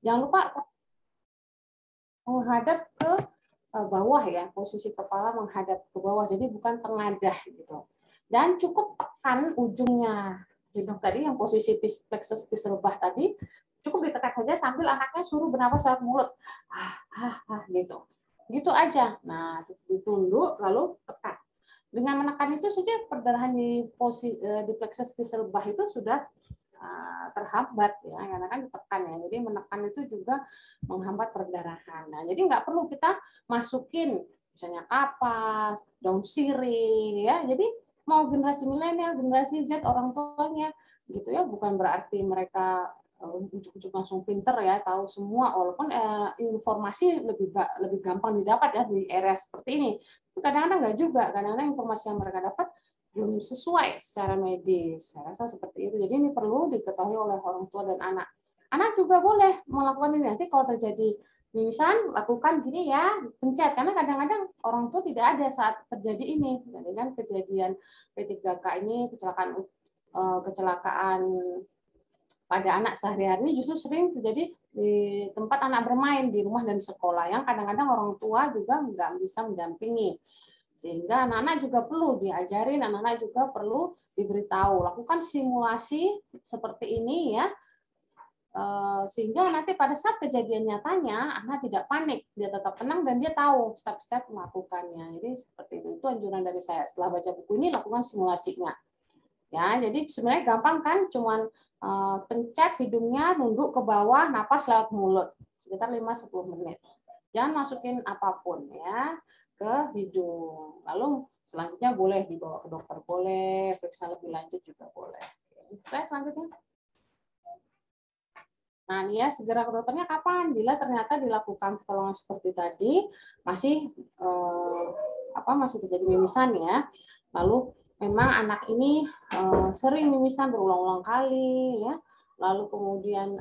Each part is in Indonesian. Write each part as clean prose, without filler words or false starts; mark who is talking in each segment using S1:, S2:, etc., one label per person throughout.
S1: Jangan lupa menghadap ke bawah ya, posisi kepala menghadap ke bawah, jadi bukan tengadah gitu. Dan cukup tekan ujungnya hidung tadi, yang posisi plexus pistil lebah tadi, cukup ditekan saja sambil anaknya suruh bernapas lewat mulut, gitu, gitu aja. Nah, ditunduk lalu tekan. Dengan menekan itu saja perdarahan di posisi di plexus pistil lebah itu sudah terhambat ya, karena kan ditekan ya. Jadi menekan itu juga menghambat perdarahan. Nah, jadi nggak perlu kita masukin misalnya kapas, daun sirih ya. Jadi mau generasi milenial, generasi Z orang tuanya gitu ya, bukan berarti mereka ujuk-ujuk langsung pinter ya, tahu semua, walaupun informasi lebih gampang didapat ya di era seperti ini. Kadang-kadang nggak juga, kadang-kadang informasi yang mereka dapat belum sesuai secara medis. Saya rasa seperti itu. Jadi ini perlu diketahui oleh orang tua dan anak. Anak juga boleh melakukan ini. Nanti kalau terjadi mimisan, lakukan gini ya, pencet. Karena kadang-kadang orang tua tidak ada saat terjadi ini. Jadi kan kejadian P3K ini, kecelakaan pada anak sehari-hari ini justru sering terjadi di tempat anak bermain, di rumah dan sekolah, yang kadang-kadang orang tua juga nggak bisa mendampingi. Sehingga anak-anak juga perlu diajarin, anak-anak juga perlu diberitahu, lakukan simulasi seperti ini ya, sehingga nanti pada saat kejadian nyatanya anak tidak panik, dia tetap tenang dan dia tahu step-step melakukannya. Jadi seperti itu anjuran dari saya. Setelah baca buku ini lakukan simulasinya. Ya, jadi sebenarnya gampang kan, cuman pencet hidungnya, nunduk ke bawah, napas lewat mulut sekitar 5-10 menit. Jangan masukin apapun ya ke hidung. Lalu selanjutnya boleh dibawa ke dokter, boleh periksa lebih lanjut juga boleh. Slide selanjutnya. Nah, ini ya, segera ke dokternya kapan? Bila ternyata dilakukan pertolongan seperti tadi masih masih terjadi mimisan ya. Lalu memang anak ini sering mimisan berulang-ulang kali ya. Lalu kemudian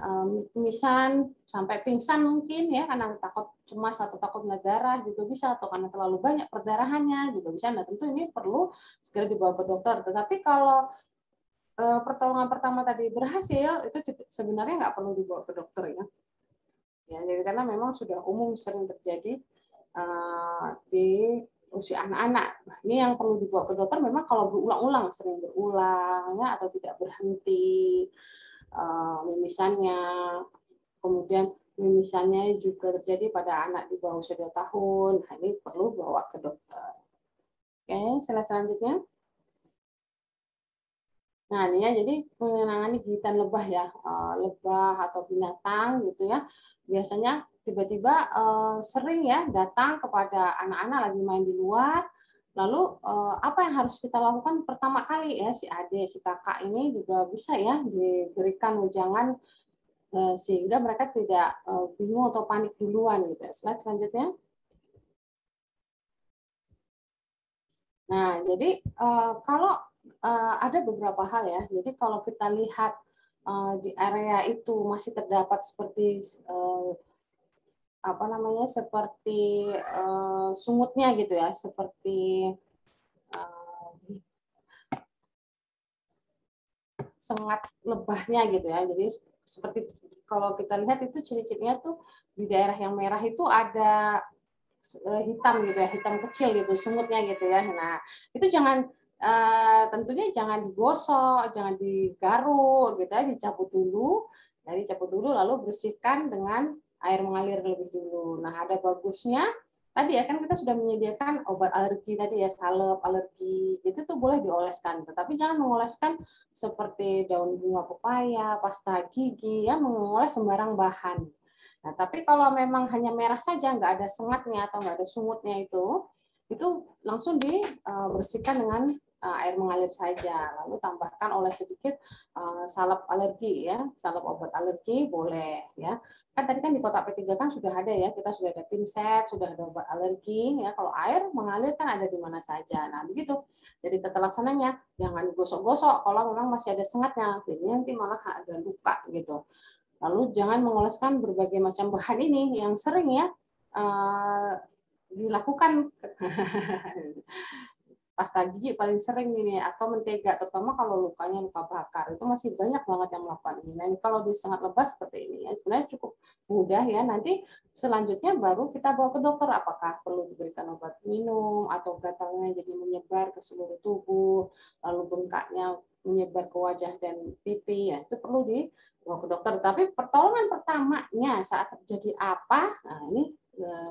S1: mimisan sampai pingsan mungkin ya, karena takut cemas atau takut melihat darah juga bisa, atau karena terlalu banyak perdarahannya juga bisa. Nah, tentu ini perlu segera dibawa ke dokter. Tetapi kalau pertolongan pertama tadi berhasil, itu sebenarnya nggak perlu dibawa ke dokter ya. Ya, jadi karena memang sudah umum sering terjadi di usia anak-anak. Nah, ini yang perlu dibawa ke dokter memang kalau berulang-ulang, sering berulang ya, atau tidak berhenti mimisannya. Kemudian mimisannya juga terjadi pada anak di bawah usia 2 tahun. Nah, ini perlu bawa ke dokter. Oke, slide selanjutnya. Nah, ini ya, jadi menangani gigitan lebah ya, lebah atau binatang gitu ya. Biasanya tiba-tiba sering ya datang kepada anak-anak lagi main di luar. Lalu apa yang harus kita lakukan pertama kali ya, si adik, si kakak ini juga bisa ya diberikan wejangan sehingga mereka tidak bingung atau panik duluan gitu. Slide selanjutnya. Nah, jadi kalau ada beberapa hal ya. Jadi kalau kita lihat di area itu masih terdapat seperti seperti sumutnya gitu ya, seperti sengat lebahnya gitu ya. Jadi seperti kalau kita lihat itu ciri-cirinya tuh di daerah yang merah itu ada hitam gitu ya, hitam kecil gitu, sumutnya gitu ya. Nah, itu jangan tentunya jangan digosok, jangan digaruk gitu ya, dicabut dulu. Jadi cabut dulu lalu bersihkan dengan air mengalir lebih dulu. Nah, ada bagusnya tadi ya kan kita sudah menyediakan obat alergi tadi ya, salep alergi itu tuh boleh dioleskan, tetapi jangan mengoleskan seperti daun bunga pepaya, pasta gigi ya, mengoles sembarang bahan. Nah, tapi kalau memang hanya merah saja, nggak ada sengatnya atau nggak ada sumutnya itu langsung dibersihkan dengan air mengalir saja. Lalu tambahkan oleh sedikit salep alergi ya, salep obat alergi boleh ya. Kan tadi kan di kotak P3 kan sudah ada ya, kita sudah ada pinset, sudah ada obat alergi ya. Kalau air mengalir kan ada di mana saja. Nah, begitu. Jadi tata laksananya jangan digosok-gosok kalau memang masih ada sengatnya. Jadi nanti malah ada luka gitu. Lalu jangan mengoleskan berbagai macam bahan ini yang sering ya dilakukan pasta gigi paling sering ini, atau mentega, terutama kalau lukanya luka bakar itu masih banyak banget yang melakukan ini. Dan kalau di sangat lebat seperti ini ya sebenarnya cukup mudah ya. Nanti selanjutnya baru kita bawa ke dokter, apakah perlu diberikan obat minum atau gatalnya jadi menyebar ke seluruh tubuh, lalu bengkaknya menyebar ke wajah dan pipi, ya itu perlu dibawa ke dokter. Tapi pertolongan pertamanya saat terjadi apa, nah ini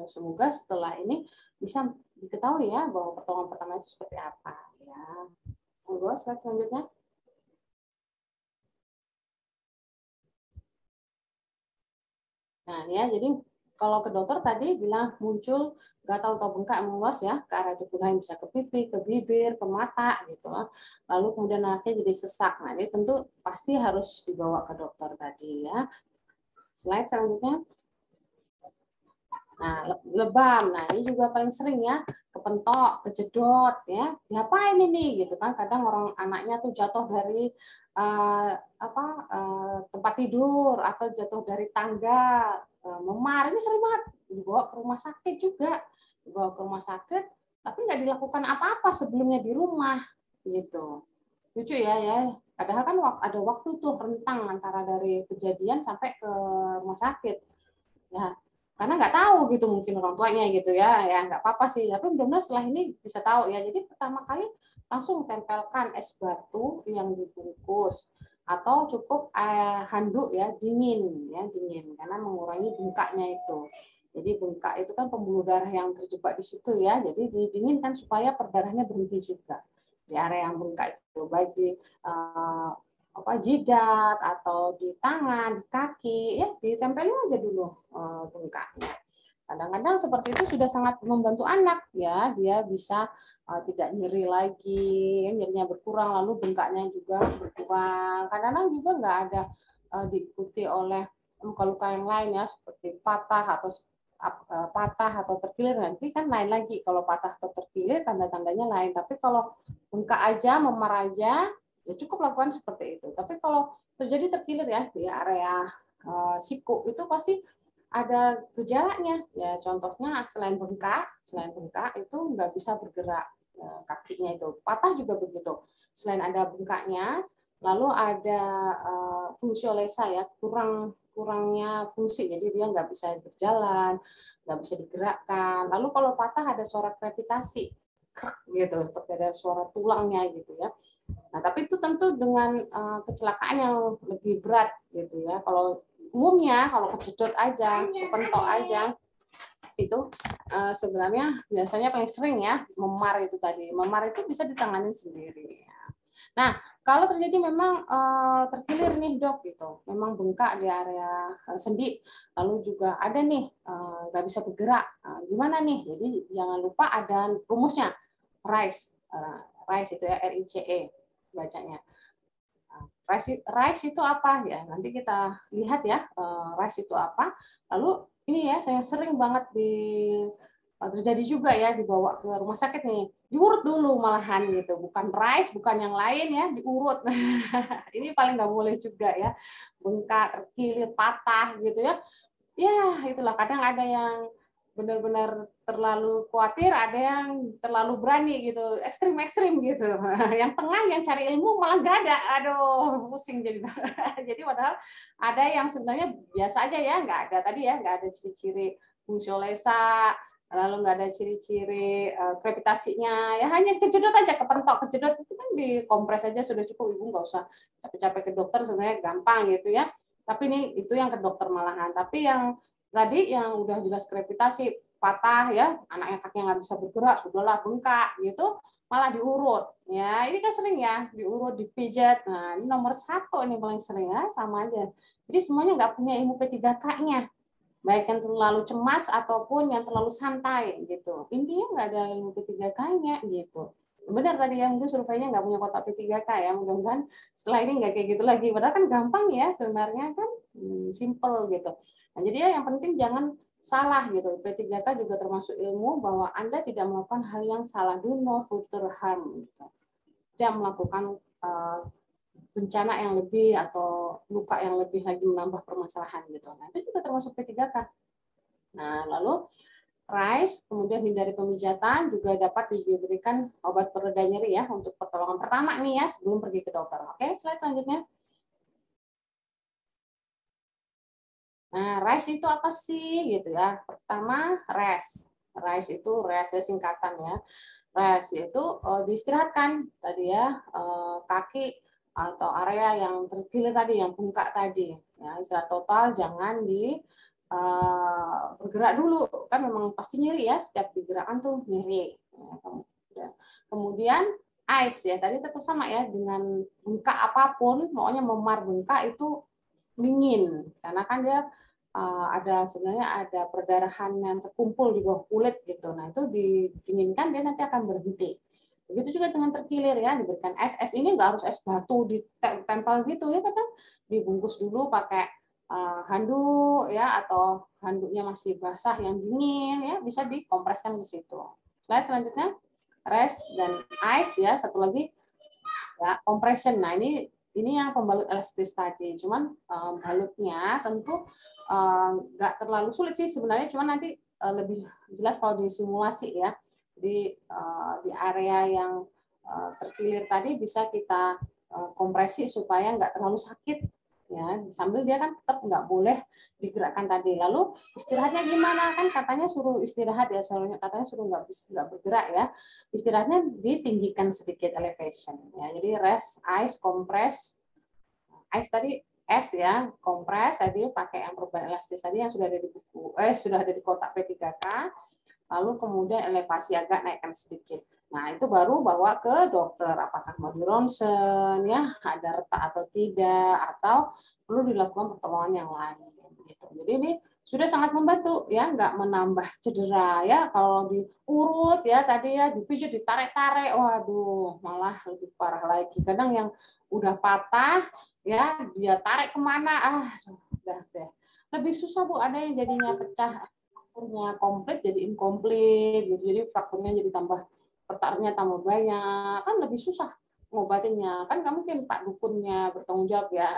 S1: semoga setelah ini bisa diketahui ya bahwa pertolongan pertama itu seperti apa ya. Monggo slide selanjutnya. Nah ya, jadi kalau ke dokter tadi bilang muncul gatal atau bengkak meluas ya ke arah tubuh lain, bisa ke pipi, ke bibir, ke mata gitu. Lalu kemudian anaknya jadi sesak. Nah ini tentu pasti harus dibawa ke dokter tadi ya. Slide selanjutnya. Nah, lebam. Nah, ini juga paling sering ya, kepentok, kejedot ya. Diapain ini gitu kan? Kadang orang anaknya tuh jatuh dari tempat tidur atau jatuh dari tangga, memar. Ini sering banget dibawa ke rumah sakit juga. Dibawa ke rumah sakit, tapi nggak dilakukan apa-apa sebelumnya di rumah gitu. Lucu ya. Padahal kan ada waktu tuh rentang antara dari kejadian sampai ke rumah sakit. Ya, karena nggak tahu gitu mungkin orang tuanya gitu ya nggak apa-apa sih, tapi benar-benar setelah ini bisa tahu ya. Jadi pertama kali langsung tempelkan es batu yang dibungkus atau cukup handuk ya dingin karena mengurangi bengkaknya itu. Jadi bengkak itu kan pembuluh darah yang terjebak di situ ya, jadi didinginkan supaya perdarahannya berhenti juga di area yang bengkak itu, baik di jidat atau di tangan, di kaki, ya ditempelin aja dulu bengkaknya. Kadang-kadang seperti itu sudah sangat membantu anak ya, dia bisa tidak nyeri lagi, nyerinya berkurang, lalu bengkaknya juga berkurang. Kadang-kadang juga nggak ada diikuti oleh luka-luka yang lain ya, seperti patah atau terkilir, nanti kan lain lagi. Kalau patah atau terkilir tanda-tandanya lain, tapi kalau bengkak aja, memar aja, ya cukup lakukan seperti itu. Tapi kalau terjadi terkilir ya di area siku itu pasti ada gejalanya ya. Contohnya selain bengkak itu nggak bisa bergerak kakinya, itu patah juga begitu. Selain ada bengkaknya, lalu ada fungsiolesa ya, kurangnya fungsi, jadi dia nggak bisa berjalan, nggak bisa digerakkan. Lalu kalau patah ada suara krepitasi gitu, seperti ada suara tulangnya gitu ya. Nah, tapi itu tentu dengan kecelakaan yang lebih berat gitu ya. Kalau umumnya kalau kecedot aja, kepentok aja, itu sebenarnya biasanya paling sering ya memar itu tadi. Memar itu bisa ditangani sendiri. Nah, kalau terjadi memang terkilir nih dok gitu, memang bengkak di area sendi, lalu juga ada nih nggak bisa bergerak, gimana nih? Jadi jangan lupa ada rumusnya, RICE, RICE itu ya, RICE bacanya. RICE itu apa ya? Nanti kita lihat ya, RICE itu apa. Lalu ini ya, saya sering banget terjadi juga ya, dibawa ke rumah sakit nih, diurut dulu malahan gitu, bukan RICE, bukan yang lain ya, diurut. Ini paling nggak boleh juga ya, bengkak, terkilir, patah gitu ya. Ya itulah, kadang ada yang benar-benar terlalu khawatir, ada yang terlalu berani gitu, ekstrim gitu. Yang tengah yang cari ilmu malah nggak ada, aduh pusing jadi. Jadi padahal ada yang sebenarnya biasa aja ya, nggak ada tadi ya, nggak ada ciri-ciri fungsiolesa, lalu nggak ada ciri-ciri krepitasinya, ya hanya kejedot aja, kepentok, kejedot itu kan dikompres aja sudah cukup, ibu nggak usah capek-capek ke dokter, sebenarnya gampang gitu ya. Tapi ini itu yang ke dokter malahan. Tapi yang tadi yang udah jelas krepitasi, patah ya, anaknya kakinya nggak bisa bergerak, sudahlah bengkak gitu, malah diurut. Ya ini kan sering ya, diurut, dipijat. Nah ini nomor 1 ini paling sering ya, sama aja. Jadi semuanya nggak punya ilmu P3K-nya, baik yang terlalu cemas ataupun yang terlalu santai gitu. Intinya nggak ada ilmu P3K-nya gitu. Benar tadi ya, mungkin surveinya nggak punya kotak P3K ya, mudah-mudahan setelah ini nggak kayak gitu lagi. Padahal kan gampang ya sebenarnya kan, simple gitu. Nah, jadi ya yang penting jangan salah gitu. P3K juga termasuk ilmu bahwa Anda tidak melakukan hal yang salah, do no further harm gitu. Tidak melakukan bencana yang lebih atau luka yang lebih lagi menambah permasalahan gitu. Nah, itu juga termasuk P3K. Nah, lalu RICE, kemudian hindari pemijatan, juga dapat diberikan obat pereda nyeri ya untuk pertolongan pertama nih ya sebelum pergi ke dokter. Oke, slide selanjutnya. Nah, RICE itu apa sih gitu ya? Pertama, rest. RICE itu rest singkatan ya. Rest itu diistirahatkan tadi ya, kaki atau area yang terkilir tadi, yang bengkak tadi. Ya, istirahat total, jangan di bergerak dulu, kan memang pasti nyeri ya, setiap digerakkan tuh nyeri. Ya, kemudian ice ya, tadi tetap sama ya, dengan bengkak apapun, pokoknya memar bengkak itu dingin, karena kan dia ada sebenarnya ada perdarahan yang terkumpul di bawah kulit gitu. Nah itu didinginkan dia nanti akan berhenti. Begitu juga dengan terkilir ya, diberikan es. Es ini nggak harus es batu ditempel gitu ya, kan dibungkus dulu pakai handuk ya, atau handuknya masih basah yang dingin ya, bisa dikompreskan ke situ. Slide selanjutnya, rest dan ice ya, satu lagi ya compression. Nah ini yang pembalut elastis tadi, cuman balutnya tentu nggak terlalu sulit sih sebenarnya, cuman nanti lebih jelas kalau di simulasi ya, di area yang terkilir tadi bisa kita kompresi supaya nggak terlalu sakit ya, sambil dia kan tetap nggak boleh digerakkan tadi. Lalu istirahatnya gimana, kan katanya suruh istirahat ya, soalnya katanya suruh nggak bergerak ya, istirahatnya ditinggikan sedikit elevation ya, jadi rest, ice, compress. Ice tadi es ya, kompres tadi pakai yang perubahan elastis tadi yang sudah ada di buku, sudah ada di kotak P3K. Lalu kemudian elevasi agak naikkan sedikit. Nah itu baru bawa ke dokter, apakah mau di ronsen ya, ada retak atau tidak, atau perlu dilakukan pertolongan yang lain gitu. Jadi ini sudah sangat membantu ya, nggak menambah cedera ya. Kalau diurut ya tadi ya, dipijat, ditarik-tarik, waduh malah lebih parah lagi. Kadang yang udah patah ya, dia tarik kemana, udah deh. Lebih susah Bu, ada yang jadinya pecah, frakturnya komplit jadi inkomplit gitu. Jadi frakturnya jadi tambah, pertarnya tambah banyak, kan lebih susah ngobatinnya. Kan nggak mungkin Pak dukunnya bertanggung jawab ya.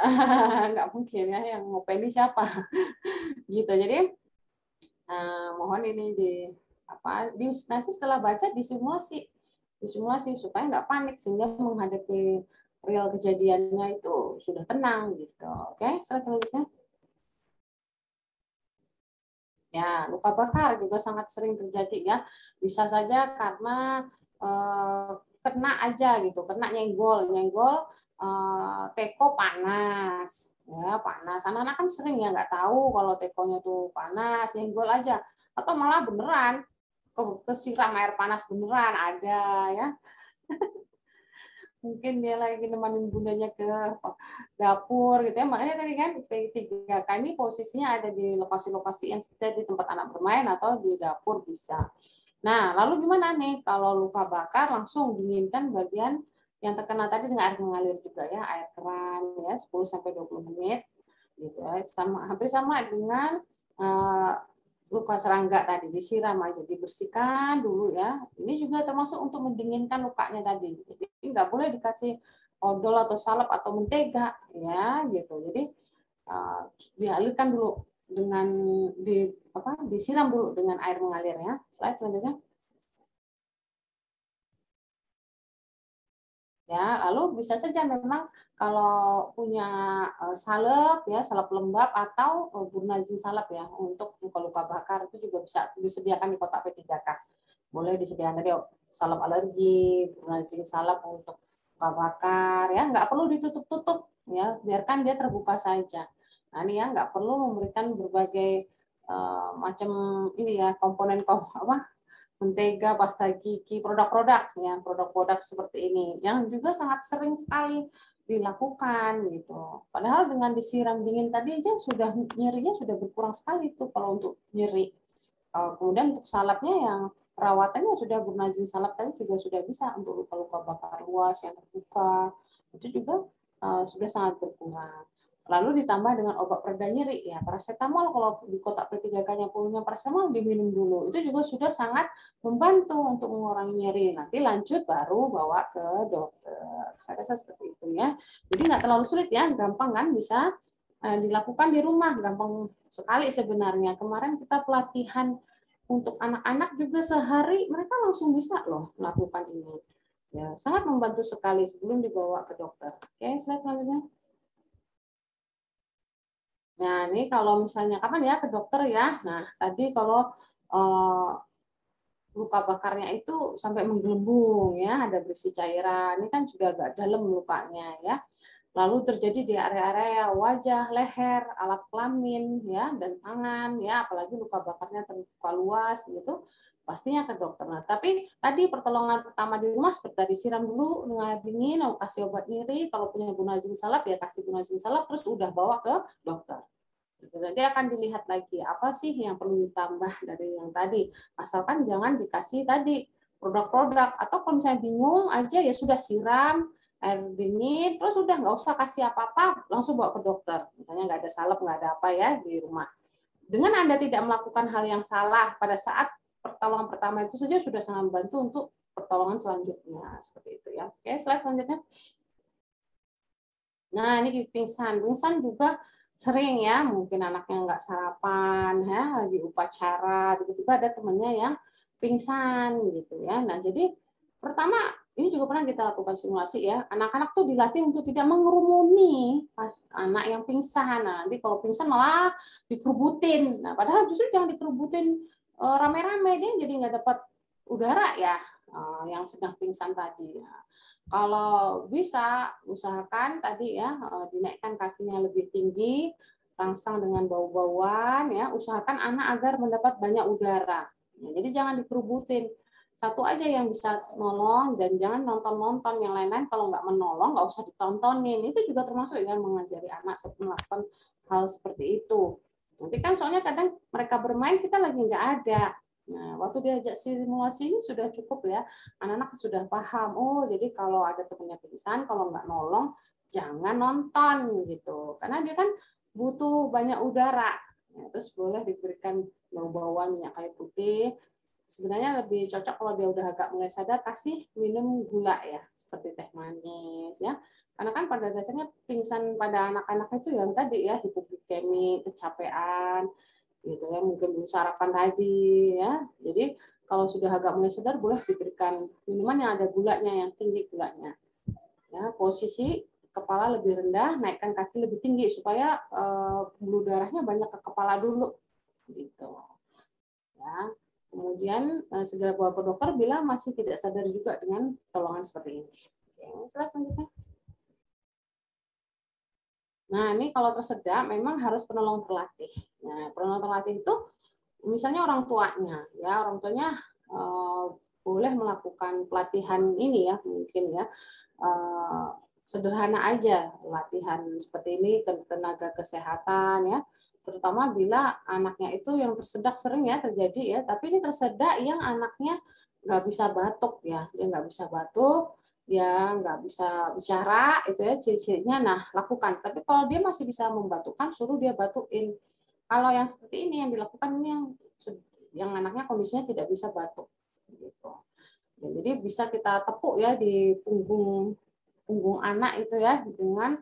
S1: Nggak mungkin ya, yang ngopeni siapa. Gitu. Jadi mohon ini nanti setelah baca disimulasi supaya nggak panik, sehingga menghadapi real kejadiannya itu sudah tenang gitu. Oke, selanjutnya. Ya, luka bakar juga sangat sering terjadi ya. Bisa saja karena kena aja gitu, kena nyenggol teko panas, ya panas. Anak-anak kan sering ya nggak tahu kalau tekonya tuh panas, nyenggol aja, atau malah beneran kesiram air panas beneran ada ya. Mungkin dia lagi nemanin bundanya ke dapur gitu ya, makanya tadi kan P3K ini posisinya ada di lokasi-lokasi yang seperti di tempat anak bermain atau di dapur bisa. Nah lalu gimana nih kalau luka bakar, langsung dinginkan bagian yang terkena tadi dengan air mengalir juga ya, air keran ya 10-20 menit gitu ya, hampir sama dengan luka serangga tadi, disiram aja, dibersihkan dulu ya. Ini juga termasuk untuk mendinginkan lukanya tadi. Jadi nggak boleh dikasih odol atau salep atau mentega ya gitu. Jadi dialirkan dulu dengan disiram dulu dengan air mengalir ya. Slide selanjutnya. Ya, lalu bisa saja memang kalau punya salep ya, salep lembab atau burnazin salep ya untuk luka-luka bakar, itu juga bisa disediakan di kotak P3K. Boleh disediakan tadi salep alergi, burnazin salep untuk luka bakar ya, nggak perlu ditutup-tutup ya, biarkan dia terbuka saja. Nah, ini ya nggak perlu memberikan berbagai macam ini ya komponen mentega, pasta gigi, produk-produk ya, produk-produk seperti ini yang juga sangat sering sekali dilakukan gitu. Padahal dengan disiram dingin tadi aja sudah nyerinya sudah berkurang sekali tuh kalau untuk nyeri. Kemudian untuk salapnya yang perawatannya sudah burnazin salap tadi juga sudah bisa untuk luka-luka bakar luas yang terbuka, itu juga sudah sangat berkurang. Lalu ditambah dengan obat pereda nyeri ya, paracetamol. Kalau di kotak P3K-nya punya paracetamol, diminum dulu, itu juga sudah sangat membantu untuk mengurangi nyeri. Nanti lanjut baru bawa ke dokter. Saya rasa seperti itu ya. Jadi nggak terlalu sulit ya, gampang kan, bisa dilakukan di rumah, gampang sekali sebenarnya. Kemarin kita pelatihan untuk anak-anak juga sehari mereka langsung bisa loh melakukan ini. Ya, sangat membantu sekali sebelum dibawa ke dokter. Oke, slide selanjutnya. Nah, ini kalau misalnya kapan ya ke dokter ya. Nah, tadi kalau luka bakarnya itu sampai menggelembung ya, ada berisi cairan. Ini kan sudah agak dalam lukanya ya. Lalu terjadi di area-area wajah, leher, alat kelamin ya dan tangan ya, apalagi luka bakarnya terbuka luas gitu. Pastinya ke dokter. Nah, tapi tadi pertolongan pertama di rumah seperti tadi siram dulu dengan air dingin, kasih obat nyeri, kalau punya gunazin salep ya kasih gunazin salep terus udah bawa ke dokter. Nanti akan dilihat lagi apa sih yang perlu ditambah dari yang tadi. Asalkan jangan dikasih tadi produk-produk atau kalau misalnya bingung aja ya sudah siram air dingin terus udah nggak usah kasih apa-apa langsung bawa ke dokter. Misalnya nggak ada salep nggak ada apa ya di rumah. Dengan Anda tidak melakukan hal yang salah pada saat pertolongan pertama itu saja sudah sangat membantu untuk pertolongan selanjutnya seperti itu ya. Oke, slide selanjutnya. Nah, ini pingsan. Pingsan juga sering ya, mungkin anaknya nggak sarapan, ya, lagi upacara, tiba-tiba ada temannya yang pingsan gitu ya. Nah, jadi pertama ini juga pernah kita lakukan simulasi ya. Anak-anak tuh dilatih untuk tidak mengerumuni pas anak yang pingsan. Nah, nanti kalau pingsan malah dikerubutin. Nah, padahal justru jangan dikerubutin rame-rame, dia jadi nggak dapat udara ya yang sedang pingsan tadi. Nah, kalau bisa, usahakan tadi ya dinaikkan kakinya lebih tinggi, rangsang dengan bau-bauan ya. Usahakan anak agar mendapat banyak udara. Ya, jadi jangan dikerubutin. Satu aja yang bisa nolong dan jangan nonton-nonton yang lain-lain. Kalau nggak menolong nggak usah ditontonin. Itu juga termasuk ya mengajari anak melakukan hal seperti itu. Nanti kan soalnya kadang mereka bermain kita lagi nggak ada. Nah, waktu diajak simulasi ini sudah cukup ya, anak-anak sudah paham. Oh, jadi kalau ada temannya pingsan, kalau nggak nolong, jangan nonton gitu. Karena dia kan butuh banyak udara. Ya, terus boleh diberikan bau-bauan minyak kayu putih. Sebenarnya lebih cocok kalau dia udah agak mulai sadar, kasih minum gula ya, seperti teh manis ya. Karena kan pada dasarnya pingsan pada anak-anak itu yang tadi ya, hipoglikemi, kecapean, gitu ya, mungkin belum sarapan tadi ya. Jadi kalau sudah agak mulai sadar boleh diberikan minuman yang ada gulanya, yang tinggi gulanya ya. Posisi kepala lebih rendah, naikkan kaki lebih tinggi supaya pembuluh darahnya banyak ke kepala dulu gitu ya. Kemudian segera bawa ke dokter bila masih tidak sadar juga dengan pertolongan seperti ini. Oke, selanjutnya. Nah, ini kalau tersedak memang harus penolong terlatih. Nah, penolong terlatih itu misalnya orang tuanya, ya orang tuanya boleh melakukan pelatihan ini ya, mungkin ya sederhana aja latihan seperti ini ke tenaga kesehatan ya, terutama bila anaknya itu yang tersedak sering ya terjadi ya, tapi ini tersedak yang anaknya nggak bisa batuk ya, dia nggak bisa batuk, dia nggak bisa bicara itu ya ciri-cirinya. Nah lakukan, tapi kalau dia masih bisa membatukkan suruh dia batukin. Kalau yang seperti ini yang dilakukan ini yang anaknya kondisinya tidak bisa batuk gitu. Ya, jadi bisa kita tepuk ya di punggung anak itu ya dengan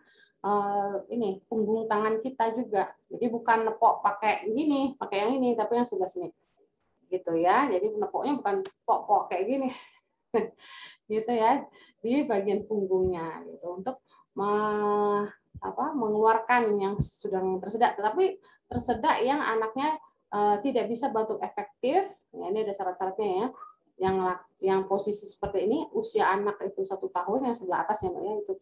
S1: ini punggung tangan kita juga. Jadi bukan nepok pakai gini, pakai yang ini, tapi yang sebelah sini gitu ya. Jadi nepoknya bukan pok-pok kayak gini gitu ya, di bagian punggungnya gitu untuk mengeluarkan yang sedang tersedak. Tetapi tersedak yang anaknya tidak bisa batuk efektif, ya, ini ada syarat-syaratnya ya. Yang posisi seperti ini, usia anak itu 1 tahun, yang sebelah atas ya Mbak ya, itu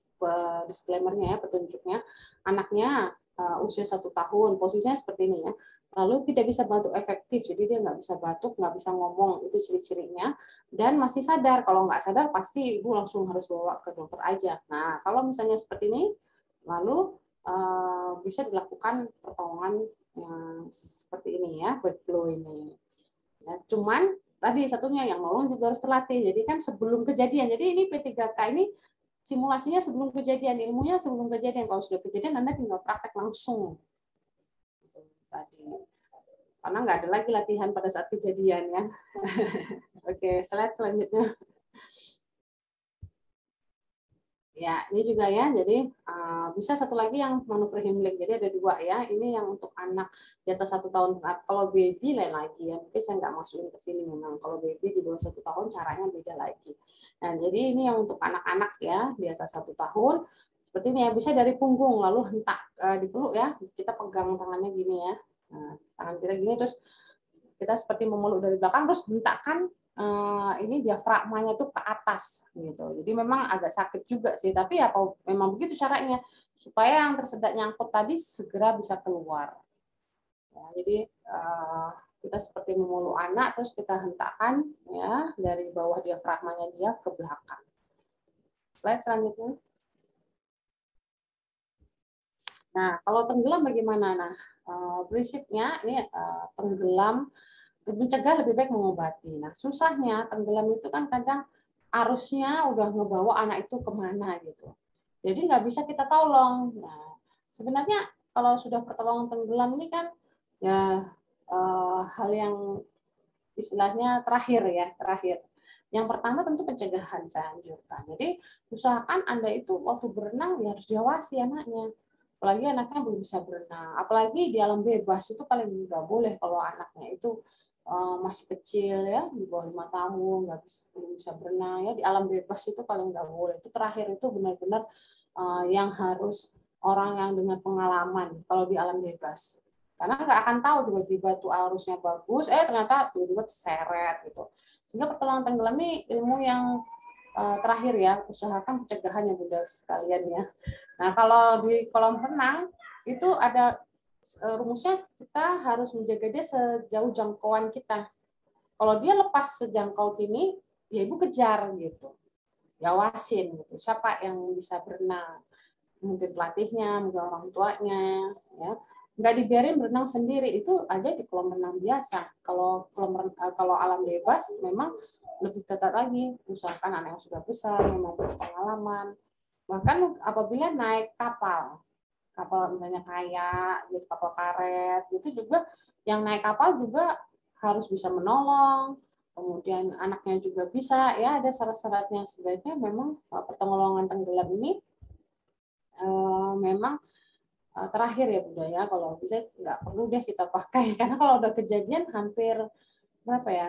S1: disclaimer-nya ya, petunjuknya. Anaknya usia 1 tahun, posisinya seperti ini ya. Lalu tidak bisa batuk efektif, jadi dia nggak bisa batuk, nggak bisa ngomong, itu ciri-cirinya. Dan masih sadar, kalau nggak sadar pasti ibu langsung harus bawa ke dokter aja. Nah, kalau misalnya seperti ini, lalu bisa dilakukan pertolongan yang seperti ini ya, birth flow ini. Ya, cuman tadi satunya yang nolong juga harus terlatih. Jadi kan sebelum kejadian. Jadi ini P3K ini simulasinya sebelum kejadian, ilmunya sebelum kejadian. Kalau sudah kejadian Anda tinggal praktek langsung. Tadi. Karena nggak ada lagi latihan pada saat kejadian ya. Oke, slide selanjutnya. Ya, ini juga ya. Jadi bisa satu lagi yang manuver Heimlich. Jadi ada dua ya. Ini yang untuk anak di atas 1 tahun. Kalau baby lain lagi ya. Mungkin saya nggak masukin ke sini memang. Kalau baby di bawah 1 tahun caranya beda lagi. Nah, jadi ini yang untuk anak-anak ya di atas 1 tahun. Seperti ini ya. Bisa dari punggung lalu hentak dipeluk ya. Kita pegang tangannya gini ya. Nah, tangan kita gini terus kita seperti memeluk dari belakang terus hentakkan ini diafragmanya tuh ke atas gitu. Jadi memang agak sakit juga sih, tapi ya memang begitu caranya supaya yang tersedak nyangkut tadi segera bisa keluar. Ya, jadi kita seperti memeluk anak terus kita hentakkan ya dari bawah diafragmanya dia ke belakang. Slide selanjutnya. Nah, kalau tenggelam bagaimana? Nah, prinsipnya ini tenggelam mencegah lebih baik mengobati. Nah, susahnya tenggelam itu kan kadang arusnya udah ngebawa anak itu kemana gitu. Jadi nggak bisa kita tolong. Nah, sebenarnya kalau sudah pertolongan tenggelam ini kan ya hal yang istilahnya terakhir ya, terakhir. Yang pertama tentu pencegahan saya anjurkan. Jadi usahakan Anda itu waktu berenang ya harus diawasi anaknya. Apalagi anaknya belum bisa berenang. Apalagi di alam bebas itu paling nggak boleh kalau anaknya itu masih kecil ya di bawah 5 tahun belum bisa berenang ya di alam bebas itu paling nggak boleh. Itu terakhir itu benar-benar yang harus orang yang dengan pengalaman kalau di alam bebas. Karena nggak akan tahu tiba-tiba tuh arusnya bagus, ternyata tiba-tiba terseret gitu. Sehingga pertolongan tenggelam ini ilmu yang terakhir ya, usahakan pencegahan ya Bunda sekalian ya. Nah kalau di kolam renang itu ada rumusnya kita harus menjaga dia sejauh jangkauan kita. Kalau dia lepas sejangkau gini, ya ibu kejar gitu, diawasin gitu. Siapa yang bisa berenang? Mungkin pelatihnya, mungkin orang tuanya, ya. Nggak dibiarin berenang sendiri itu aja di kolam renang biasa. Kalau alam bebas memang lebih ketat lagi. Usahakan anak yang sudah besar, memang berpengalaman. Bahkan apabila naik kapal misalnya kayak gitu, kapal karet gitu juga yang naik kapal juga harus bisa menolong, kemudian anaknya juga bisa ya ada syarat-syaratnya. Sebaiknya memang pertolongan tenggelam ini memang terakhir ya Bunda ya, kalau bisa nggak perlu deh kita pakai karena kalau udah kejadian hampir berapa ya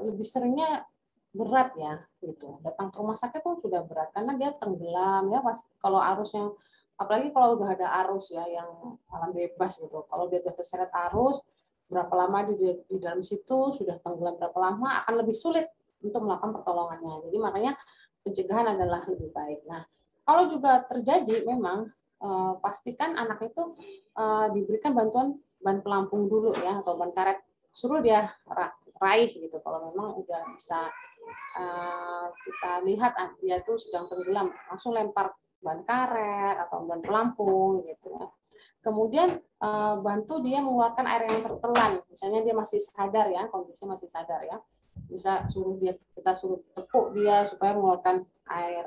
S1: lebih seringnya berat ya gitu, datang ke rumah sakit pun sudah berat karena dia tenggelam ya pas kalau arusnya, apalagi kalau udah ada arus ya yang alam bebas gitu, kalau dia terseret arus berapa lama di dalam situ sudah tenggelam berapa lama akan lebih sulit untuk melakukan pertolongannya. Jadi makanya pencegahan adalah lebih baik. Nah kalau juga terjadi memang pastikan anak itu diberikan bantuan ban pelampung dulu ya atau ban karet, suruh dia raih gitu kalau memang udah bisa kita lihat dia tuh sedang tenggelam, langsung lempar ban karet atau ban pelampung gitu ya. Kemudian bantu dia mengeluarkan air yang tertelan, misalnya dia masih sadar ya, kondisinya masih sadar ya, bisa kita suruh tepuk dia supaya mengeluarkan air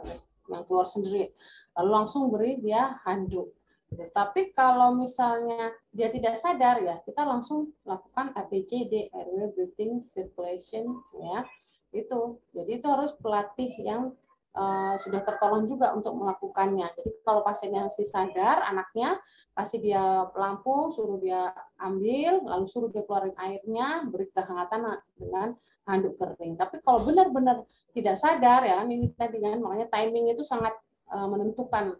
S1: yang keluar sendiri, lalu langsung beri dia handuk. Tapi kalau misalnya dia tidak sadar ya, kita langsung lakukan ABCD, airway, breathing, circulation ya. Itu. Jadi itu harus pelatih yang sudah tertolong juga untuk melakukannya. Jadi kalau pasiennya masih sadar, anaknya kasih dia pelampung, suruh dia ambil, lalu suruh dia keluarin airnya, beri kehangatan dengan handuk kering. Tapi kalau benar-benar tidak sadar ya, ini tadi kan makanya timing itu sangat menentukan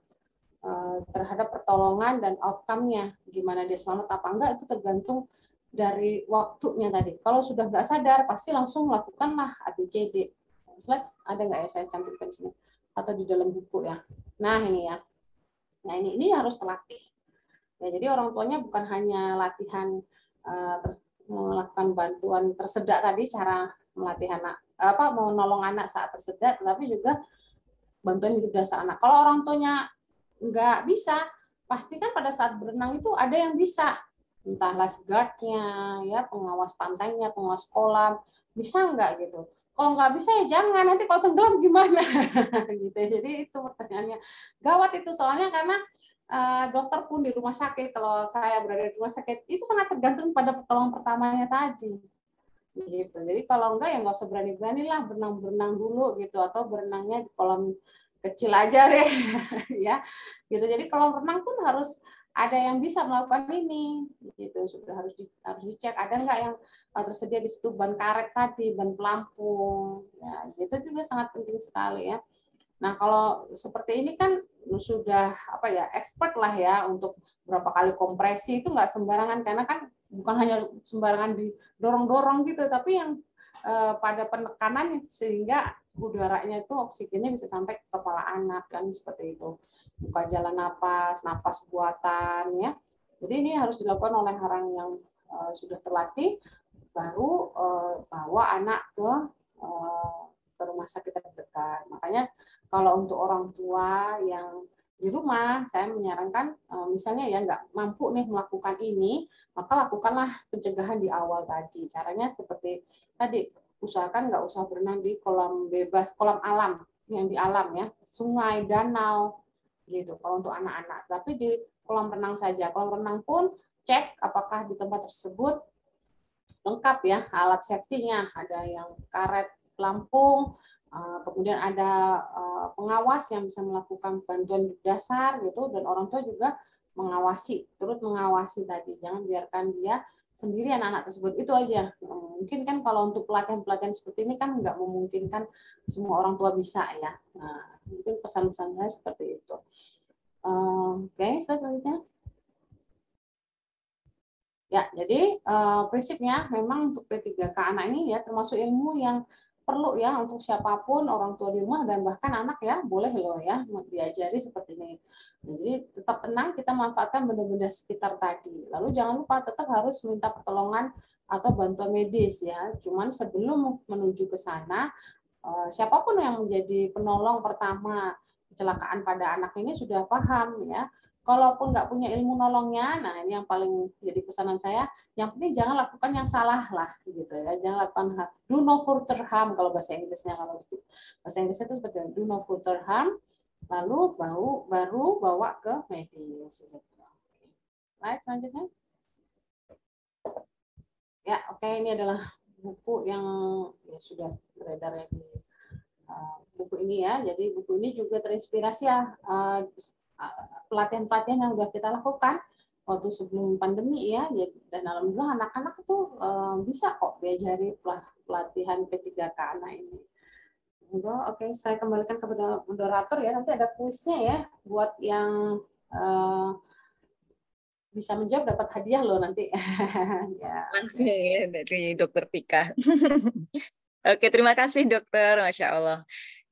S1: terhadap pertolongan dan outcome-nya. Gimana dia selamat apa enggak itu tergantung dari waktunya tadi. Kalau sudah nggak sadar, pasti langsung lakukanlah ABCD. Slide ada nggak ya saya cantumkan di sini? Atau di dalam buku ya. Nah ini ya. Nah ini harus terlatih. Ya, jadi orang tuanya bukan hanya latihan melakukan bantuan tersedak tadi, cara melatih anak, menolong anak saat tersedak, tetapi juga bantuan hidup dasar anak. Kalau orang tuanya nggak bisa, pastikan pada saat berenang itu ada yang bisa, entah lifeguard-nya, ya pengawas pantainya, pengawas kolam, bisa nggak gitu. Kalau nggak bisa ya jangan, nanti kalau tenggelam gimana? Gitu. Jadi itu pertanyaannya. Gawat itu soalnya karena dokter pun di rumah sakit, kalau saya berada di rumah sakit, itu sangat tergantung pada pertolongan pertamanya tadi. Gitu. Jadi kalau enggak ya nggak usah berani-berani lah berenang-berenang dulu gitu, atau berenangnya di kolam kecil aja deh ya gitu. Jadi kolam renang pun harus ada yang bisa melakukan ini gitu, sudah harus dicek ada nggak yang tersedia di situ ban karet tadi, ban pelampung ya, itu juga sangat penting sekali ya. Nah, kalau seperti ini kan sudah apa ya, expert lah ya untuk berapa kali kompresi, itu nggak sembarangan karena kan bukan hanya sembarangan didorong-dorong gitu, tapi yang pada penekanan sehingga udaranya itu oksigennya bisa sampai ke kepala anak kan seperti itu. Buka jalan napas, napas buatan ya. Jadi ini harus dilakukan oleh orang yang sudah terlatih, baru bawa anak ke rumah sakit terdekat. Makanya kalau untuk orang tua yang di rumah, saya menyarankan misalnya ya nggak mampu nih melakukan ini, maka lakukanlah pencegahan di awal tadi. Caranya seperti tadi, usahakan nggak usah berenang di kolam bebas, kolam alam yang di alam ya, sungai, danau, gitu. Kalau untuk anak-anak, tapi di kolam renang saja. Kolam renang pun cek apakah di tempat tersebut lengkap ya alat safety-nya, ada yang karet pelampung, kemudian ada pengawas yang bisa melakukan bantuan dasar gitu, dan orang tua juga turut mengawasi tadi, jangan biarkan dia sendirian anak tersebut, itu aja. Mungkin kan kalau untuk pelatihan-pelatihan seperti ini kan nggak memungkinkan semua orang tua bisa ya. Nah, mungkin pesan-pesan saya seperti itu. Oke, selanjutnya. Ya, jadi prinsipnya memang untuk P3K anak ini ya termasuk ilmu yang perlu ya untuk siapapun orang tua di rumah dan bahkan anak ya boleh loh ya diajari seperti ini. Jadi tetap tenang, kita manfaatkan benda-benda sekitar tadi. Lalu jangan lupa tetap harus minta pertolongan atau bantuan medis ya. Cuman sebelum menuju ke sana, siapapun yang menjadi penolong pertama kecelakaan pada anak ini sudah paham ya. Kalaupun nggak punya ilmu nolongnya, nah ini yang paling jadi pesanan saya, yang penting jangan lakukan yang salah lah, gitu ya. Jangan lakukan do no further harm kalau bahasa Inggrisnya, kalau bahasa Inggrisnya itu seperti do no further harm, lalu baru bawa ke medis. Gitu. Baik, selanjutnya. Ya, oke, ini adalah buku yang ya, sudah beredar ya di buku ini ya. Jadi buku ini juga terinspirasi ya pelatihan-pelatihan yang sudah kita lakukan waktu sebelum pandemi ya. Dan alhamdulillah anak-anak itu bisa kok diajari pelatihan P3K anak ini. Oke, saya kembalikan kepada moderator ya. Nanti ada kuisnya ya buat yang bisa menjawab dapat hadiah loh nanti. Ya.
S2: Langsung ya dari Dokter Vika. Oke, terima kasih dokter, Masya Allah.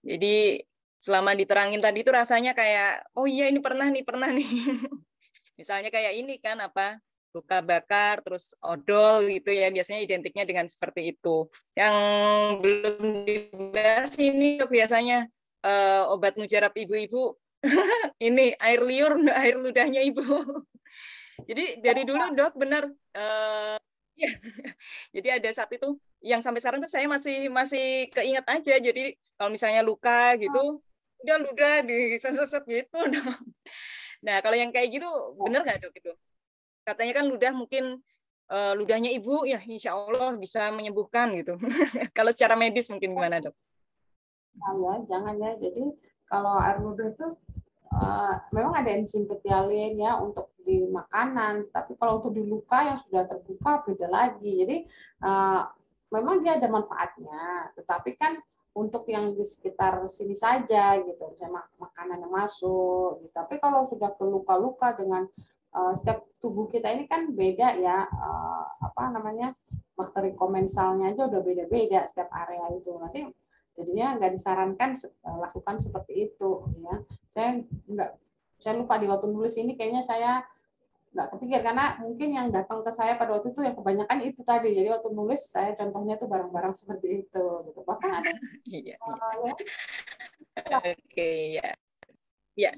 S2: Jadi selama diterangin tadi itu rasanya kayak, oh iya ini pernah nih. Misalnya kayak ini kan apa, luka bakar, terus odol gitu ya, biasanya identiknya dengan seperti itu. Yang belum dibahas ini biasanya obat mujarab ibu-ibu, ini air liur, air ludahnya ibu. Jadi dari dulu dok benar, ya. Jadi ada saat itu yang sampai sekarang tuh saya masih keinget aja. Jadi kalau misalnya luka gitu, udah ludah diseset gitu. Nah kalau yang kayak gitu bener nggak dok itu? Katanya kan ludah mungkin ludahnya ibu ya insya Allah bisa menyembuhkan gitu. Kalau secara medis mungkin gimana dok?
S1: Nah, ya, jangan ya. Jadi kalau air ludah itu memang ada enzim betialin ya untuk di makanan, tapi kalau untuk di luka yang sudah terbuka beda lagi. Jadi memang dia ada manfaatnya, tetapi kan untuk yang di sekitar sini saja gitu, misalnya makanan yang masuk. Gitu. Tapi kalau sudah ke luka-luka dengan setiap tubuh kita ini kan beda ya, apa namanya, bakteri komensalnya aja udah beda-beda setiap area itu. Nanti jadinya nggak disarankan lakukan seperti itu ya. Saya lupa di waktu nulis ini kayaknya saya nggak kepikir karena mungkin yang datang ke saya pada waktu itu yang kebanyakan itu tadi. Jadi waktu nulis saya contohnya tuh barang-barang seperti itu gitu. Bahkan ada
S2: Iya.
S1: ya.
S2: Oke ya. Ya.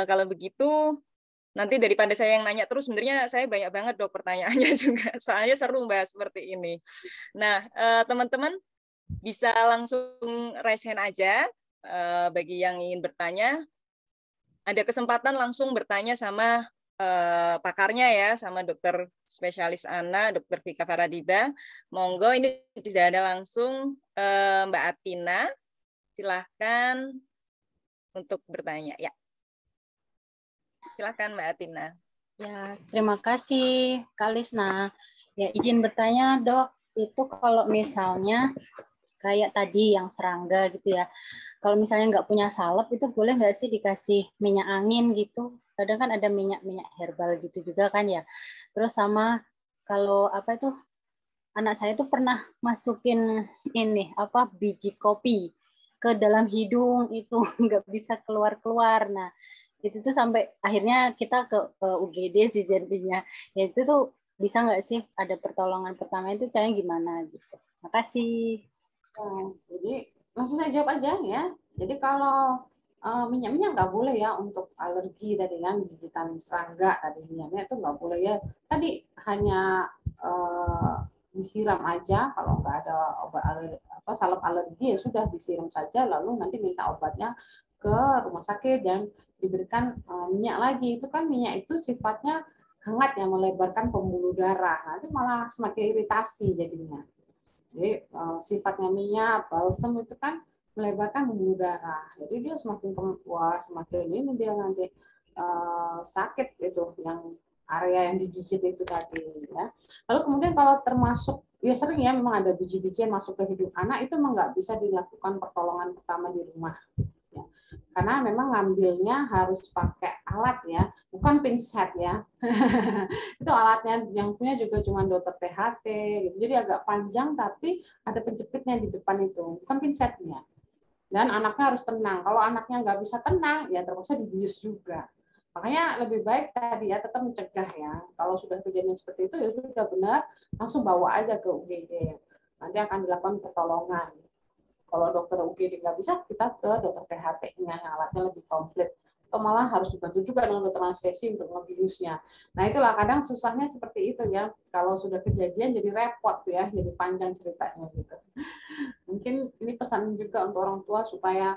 S2: Kalau begitu nanti daripada saya yang nanya terus, sebenarnya saya banyak banget dok pertanyaannya juga. Soalnya seru bahas seperti ini. Nah, teman-teman bisa langsung raise hand aja bagi yang ingin bertanya. Ada kesempatan langsung bertanya sama pakarnya ya, sama dokter spesialis anak, dokter Vika Faradiba. Monggo, ini tidak ada langsung Mbak Atina. Silahkan untuk bertanya. Ya, silakan Mbak Atina.
S3: Ya, terima kasih Kak Lisna. Ya, izin bertanya dok, itu kalau misalnya kayak tadi yang serangga gitu ya, kalau misalnya nggak punya salep itu boleh nggak sih dikasih minyak angin gitu? Kadang kan ada minyak-minyak herbal gitu juga kan ya. Terus sama kalau apa itu, anak saya tuh pernah masukin ini apa biji kopi ke dalam hidung itu nggak bisa keluar-keluar. Nah, itu tuh sampai akhirnya kita ke UGD sih jadinya. Ya itu tuh bisa nggak sih ada pertolongan pertama itu caranya gimana gitu. Makasih.
S1: Jadi langsung saya jawab aja ya. Jadi kalau minyak-minyak nggak boleh ya untuk alergi tadi kan, gigitan serangga tadi minyak itu nggak boleh ya. Tadi hanya disiram aja, kalau nggak ada obat alergi, salep alergi ya sudah disiram saja, lalu nanti minta obatnya ke rumah sakit dan diberikan minyak lagi. Itu kan minyak itu sifatnya hangat yang melebarkan pembuluh darah, nanti malah semakin iritasi jadinya. Jadi sifatnya minyak, balsam itu kan melebarkan pembuluh darah. Jadi dia semakin wah, semakin ini dia nanti sakit itu yang area yang digigit itu tadi ya. Lalu kemudian kalau termasuk ya sering ya memang ada biji-bijian masuk ke hidung anak, itu memang nggak bisa dilakukan pertolongan pertama di rumah. Ya. Karena memang ngambilnya harus pakai alat ya, bukan pinset ya. Itu alatnya yang punya juga cuma dokter THT gitu. Jadi agak panjang tapi ada penjepitnya di depan itu, bukan pinsetnya. Dan anaknya harus tenang. Kalau anaknya nggak bisa tenang, ya terpaksa dibius juga. Makanya lebih baik tadi ya tetap mencegah ya. Kalau sudah kejadian seperti itu ya sudah benar, langsung bawa aja ke UGD. Nanti akan dilakukan pertolongan. Kalau dokter UGD nggak bisa, kita ke dokter THT-nya yang alatnya lebih komplit. Atau malah harus dibantu juga dengan dokter anestesi untuk ngebiusnya. Nah itulah kadang susahnya seperti itu ya. Kalau sudah kejadian jadi repot ya, jadi panjang ceritanya gitu. Mungkin ini pesan juga untuk orang tua supaya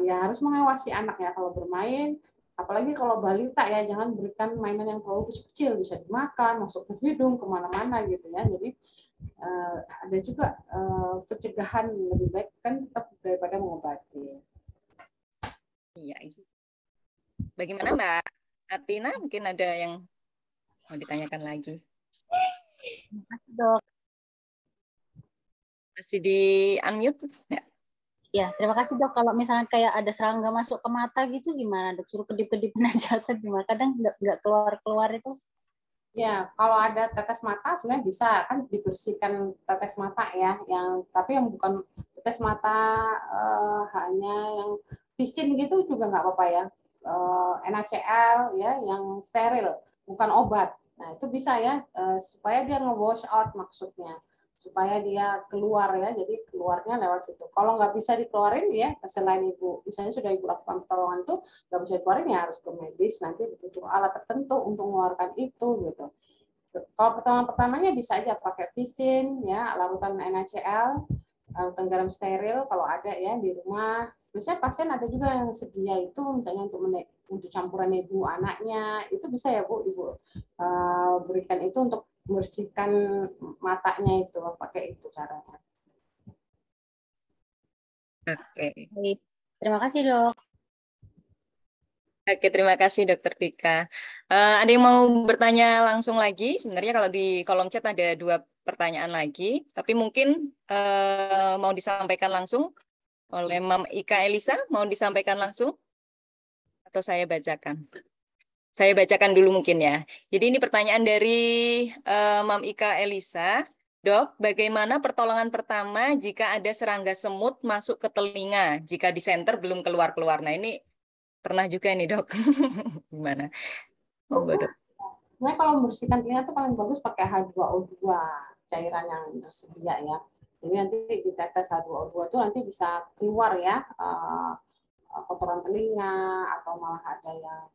S1: ya harus mengawasi anak ya kalau bermain. Apalagi kalau balita ya, jangan berikan mainan yang terlalu kecil-kecil, bisa dimakan, masuk ke hidung, kemana-mana gitu ya. Jadi ada juga pencegahan lebih baik kan tetap daripada mengobati.
S2: Iya. Bagaimana Mbak Atina? Mungkin ada yang mau ditanyakan lagi.
S3: Terima kasih dok.
S2: Masih di unmute? Ya.
S3: Ya, terima kasih dok. Kalau misalnya kayak ada serangga masuk ke mata gitu gimana dok? Suruh kedip-kedipin aja atau gimana? Kadang nggak keluar-keluar itu.
S1: Ya, kalau ada tetes mata sebenarnya bisa kan dibersihkan tetes mata ya, tapi yang bukan tetes mata hanya yang pisin gitu juga nggak apa-apa ya. NaCl ya yang steril, bukan obat. Nah, itu bisa ya supaya dia nge-wash out maksudnya. Supaya dia keluar ya, jadi keluarnya lewat situ. Kalau nggak bisa dikeluarin ya, selain ibu, misalnya sudah ibu lakukan pertolongan tuh nggak bisa dikeluarin ya harus ke medis, nanti butuh alat tertentu untuk mengeluarkan itu gitu. Kalau pertolongan pertamanya bisa aja pakai visin ya, larutan NaCl, larutan garam steril kalau ada ya di rumah. Biasanya pasien ada juga yang sedia itu misalnya untuk campuran ibu anaknya, itu bisa ya Bu, Ibu berikan itu untuk membersihkan matanya itu, pakai itu caranya.
S2: Oke.
S3: Baik. Terima kasih dok.
S2: Oke, terima kasih Dokter Vika. Ada yang mau bertanya langsung lagi? Sebenarnya kalau di kolom chat ada 2 pertanyaan lagi, tapi mungkin mau disampaikan langsung oleh Mam Ika Elisa. Mau disampaikan langsung? Atau saya bacakan? Saya bacakan dulu mungkin ya. Jadi ini pertanyaan dari Mam Ika Elisa. Dok, bagaimana pertolongan pertama jika ada serangga semut masuk ke telinga, jika di senter belum keluar-keluar? Nah ini pernah juga nih dok. Gimana? Dok.
S1: Sebenarnya kalau membersihkan telinga itu paling bagus pakai H2O2, cairan yang tersedia ya. Jadi nanti ditetes H2O2 itu nanti bisa keluar ya kotoran telinga atau malah ada yang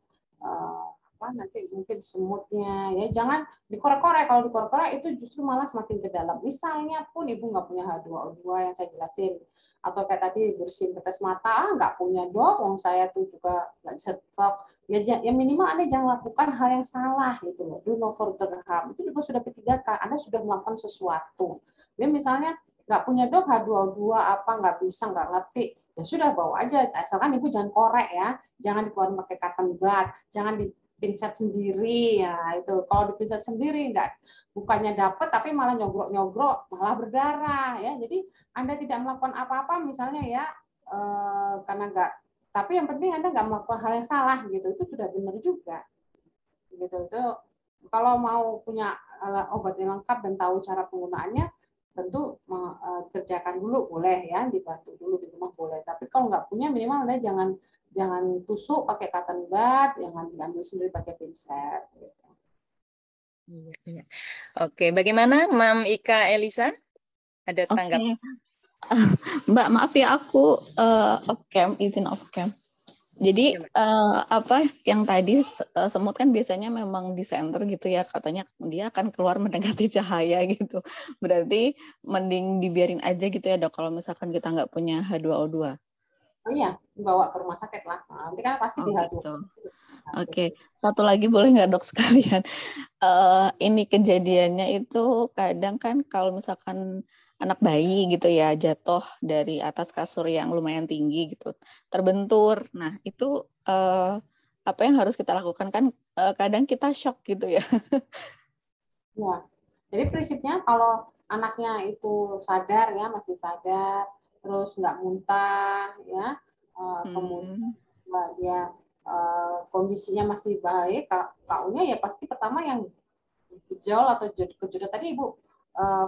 S1: nanti mungkin semutnya ya, jangan dikorek-korek. Kalau dikorek-korek itu justru malah semakin ke dalam. Misalnya pun ibu nggak punya H2O2 yang saya jelasin, atau kayak tadi bersihin tetes mata, nggak punya dok, yang saya tuh juga nggak bisa stok ya minimal Anda jangan lakukan hal yang salah gitu loh. Do no further harm itu juga sudah P3K, Anda sudah melakukan sesuatu. Jadi misalnya nggak punya dok H2O2 apa nggak bisa, nggak ngerti, ya sudah bawa aja, asalkan ibu jangan korek ya, jangan dikeluarin pakai cotton bud, jangan dipinset sendiri ya itu. Kalau dipinset sendiri bukannya dapat tapi malah nyogrok malah berdarah ya. Jadi Anda tidak melakukan apa-apa misalnya ya karena tapi yang penting Anda nggak melakukan hal yang salah gitu, itu sudah benar juga gitu. Itu kalau mau punya obat yang lengkap dan tahu cara penggunaannya, tentu kerjakan dulu boleh ya, dibantu dulu di rumah boleh. Tapi kalau nggak punya, minimal Anda jangan tusuk pakai cotton bud, jangan diambil sendiri pakai pinset. Gitu.
S2: Iya. Oke, bagaimana Mam Ika Elisa? Ada tanggapan?
S4: Mbak, maaf ya aku izin off cam. Jadi apa yang tadi semut kan biasanya memang di center gitu ya, katanya dia akan keluar mendekati cahaya gitu. Berarti mending dibiarin aja gitu ya Dok, kalau misalkan kita nggak punya H2O2.
S1: Oh iya, dibawa ke rumah sakit lah. Nanti kan pasti
S4: Gitu. Oke. Satu lagi boleh nggak Dok sekalian? Ini kejadiannya itu kadang kan kalau misalkan anak bayi gitu ya jatuh dari atas kasur yang lumayan tinggi gitu, terbentur. Nah itu apa yang harus kita lakukan kan? Kadang kita shock gitu ya.
S1: Ya, jadi prinsipnya kalau anaknya itu sadar ya, masih sadar, terus nggak muntah ya, kemudian dia kondisinya masih baik, KU-nya ya pasti pertama yang gejol atau kejedot tadi ibu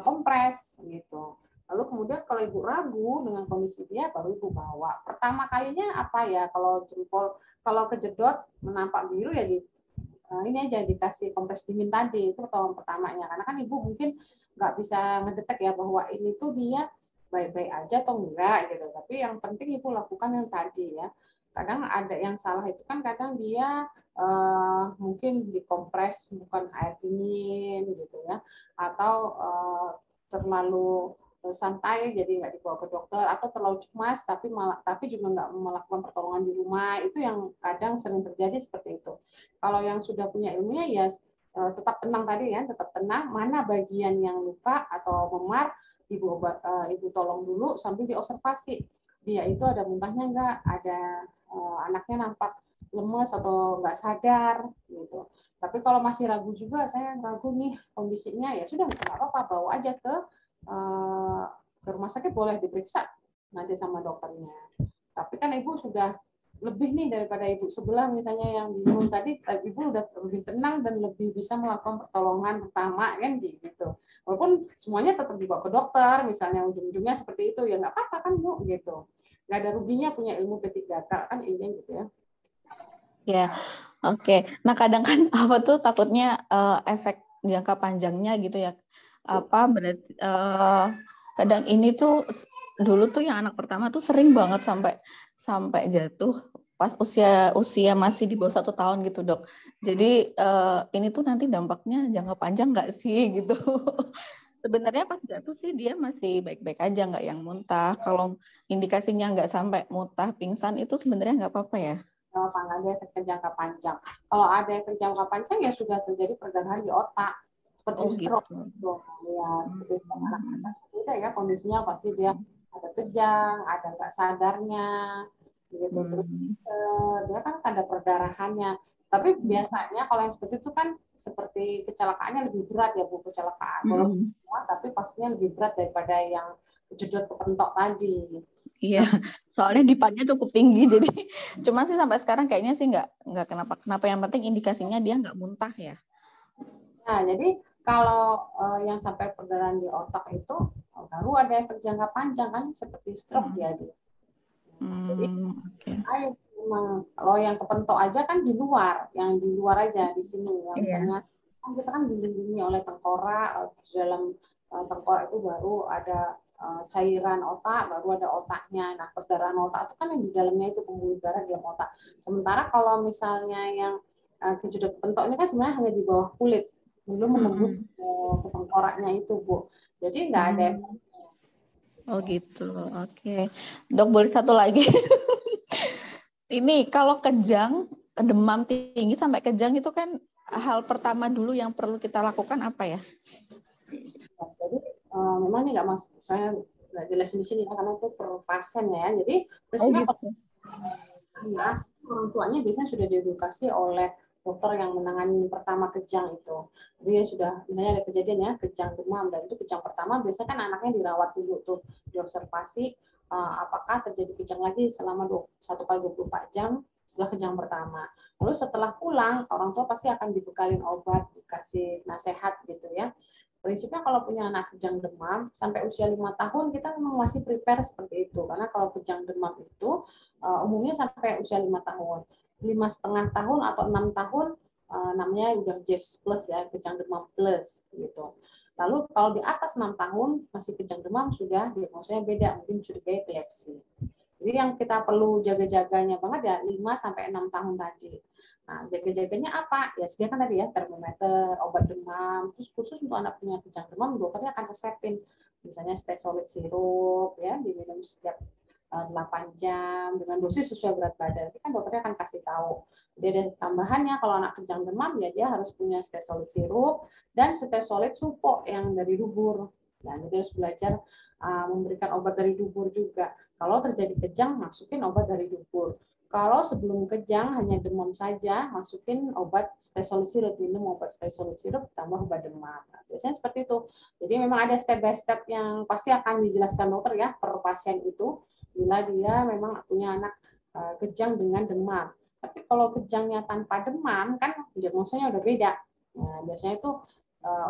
S1: kompres gitu. Lalu kemudian kalau ibu ragu dengan kondisi dia, baru ibu bawa. Pertama kalinya apa ya, kalau jempol, kalau kejedot menampak biru ya ini aja dikasih kompres dingin tadi, itu pertamanya. Karena kan ibu mungkin nggak bisa ngedetek ya bahwa ini tuh dia baik-baik aja atau enggak gitu. Tapi yang penting ibu lakukan yang tadi ya. Kadang ada yang salah itu kan kadang dia mungkin dikompres bukan air dingin gitu ya, atau terlalu santai jadi nggak dibawa ke dokter, atau terlalu cemas tapi juga nggak melakukan pertolongan di rumah. Itu yang kadang sering terjadi seperti itu. Kalau yang sudah punya ilmunya ya tetap tenang tadi ya, tetap tenang, mana bagian yang luka atau memar ibu tolong dulu sambil diobservasi. Dia itu ada muntahnya nggak, ada anaknya nampak lemes atau nggak sadar gitu. Tapi kalau masih ragu juga, saya ragu nih kondisinya, ya sudah nggak apa-apa, bawa aja ke rumah sakit, boleh diperiksa nanti sama dokternya. Tapi kan ibu sudah lebih nih daripada ibu sebelah misalnya yang bingung tadi, ibu udah lebih tenang dan lebih bisa melakukan pertolongan pertama kan gitu. Walaupun semuanya tetap dibawa ke dokter, misalnya ujung-ujungnya seperti itu, ya nggak apa-apa kan Bu gitu. Nggak ada ruginya punya ilmu P3K kan ini gitu ya.
S4: Ya, oke. Nah kadang kan apa tuh takutnya efek jangka panjangnya gitu ya. Apa berarti kadang ini tuh dulu tuh yang anak pertama tuh sering banget sampai jatuh pas usia masih di bawah 1 tahun gitu Dok. Jadi ini tuh nanti dampaknya jangka panjang nggak sih gitu. Sebenarnya pas jatuh sih dia masih baik-baik aja, nggak yang muntah. Kalau indikasinya nggak sampai muntah, pingsan itu sebenarnya nggak apa-apa ya.
S1: Apa nggak ada efek jangka panjang. Kalau ada efek jangka panjang ya sudah terjadi perdarahan di otak seperti stroke gitu. Ya seperti itu anak-anak beda ya kondisinya, pasti dia ada kejang, ada nggak sadarnya gitu. Terus dia kan ada perdarahannya. Tapi biasanya kalau yang seperti itu kan seperti kecelakaannya lebih berat ya Bu, kecelakaan. Tapi pastinya lebih berat daripada yang kejedot kepentok tadi.
S4: Iya, soalnya dipatnya cukup tinggi, jadi cuma sih sampai sekarang kayaknya sih nggak kenapa. Yang penting indikasinya dia nggak muntah ya.
S1: Nah, jadi kalau yang sampai perdarahan di otak itu baru ada efek jangka panjang kan seperti stroke ya. Jadi memang kalau yang kepentok aja kan di luar, yang di luar aja di sini, yang misalnya kan kita kan dilindungi oleh tengkorak, di dalam tengkorak itu baru ada cairan otak, baru ada otaknya. Nah, perdarahan otak itu kan yang di dalamnya itu pembuluh darah di dalam otak. Sementara kalau misalnya yang kejedot pentok ini kan sebenarnya hanya di bawah kulit, belum menembus ke tengkoraknya itu Bu. Jadi nggak ada efek.
S4: Oh gitu, oke. Dok, boleh satu lagi? Ini kalau kejang, demam tinggi sampai kejang itu kan hal pertama dulu yang perlu kita lakukan apa ya?
S1: Jadi memang ini saya nggak jelasin di sini ya, karena itu per pasien ya. Jadi prinsipnya ya, orang tuanya biasanya sudah diedukasi oleh dokter yang menangani pertama kejang itu. Jadi ya sudah, misalnya ada kejadian ya, kejang demam, dan itu kejang pertama, biasanya kan anaknya dirawat dulu tuh, diobservasi apakah terjadi kejang lagi selama 1 kali 24 jam setelah kejang pertama. Lalu setelah pulang, orang tua pasti akan dibekalin obat, dikasih nasihat gitu ya. Prinsipnya kalau punya anak kejang demam, sampai usia 5 tahun kita memang masih prepare seperti itu. Karena kalau kejang demam itu umumnya sampai usia 5 tahun. 5,5 tahun atau 6 tahun namanya udah JEVS plus ya, kejang demam plus gitu. Lalu kalau di atas 6 tahun masih kejang demam, sudah diagnosanya beda, mungkin curiga epilepsi. Jadi yang kita perlu jaga-jaganya banget ya 5 sampai 6 tahun tadi. Nah, jaga-jaganya apa? Ya sediakan tadi ya termometer, obat demam. Terus khusus untuk anak punya kejang demam, dokternya akan resepin misalnya Stay-Solid sirup ya, diminum setiap 8 jam dengan dosis sesuai berat badan. Itu kan dokternya akan kasih tahu. Jadi ada tambahannya kalau anak kejang demam ya dia harus punya Stay-Solid sirup dan Stay-Solid supo yang dari dubur. Nah, jadi harus belajar memberikan obat dari dubur juga. Kalau terjadi kejang, masukin obat dari dubur. Kalau sebelum kejang hanya demam saja, masukin obat Stay-Solid sirup, minum obat Stay-Solid sirup tambah obat demam. Nah, biasanya seperti itu. Jadi memang ada step by step yang pasti akan dijelaskan dokter ya per pasien itu. Bila dia memang punya anak kejang dengan demam. Tapi kalau kejangnya tanpa demam, kan diagnosanya udah beda. Nah, biasanya itu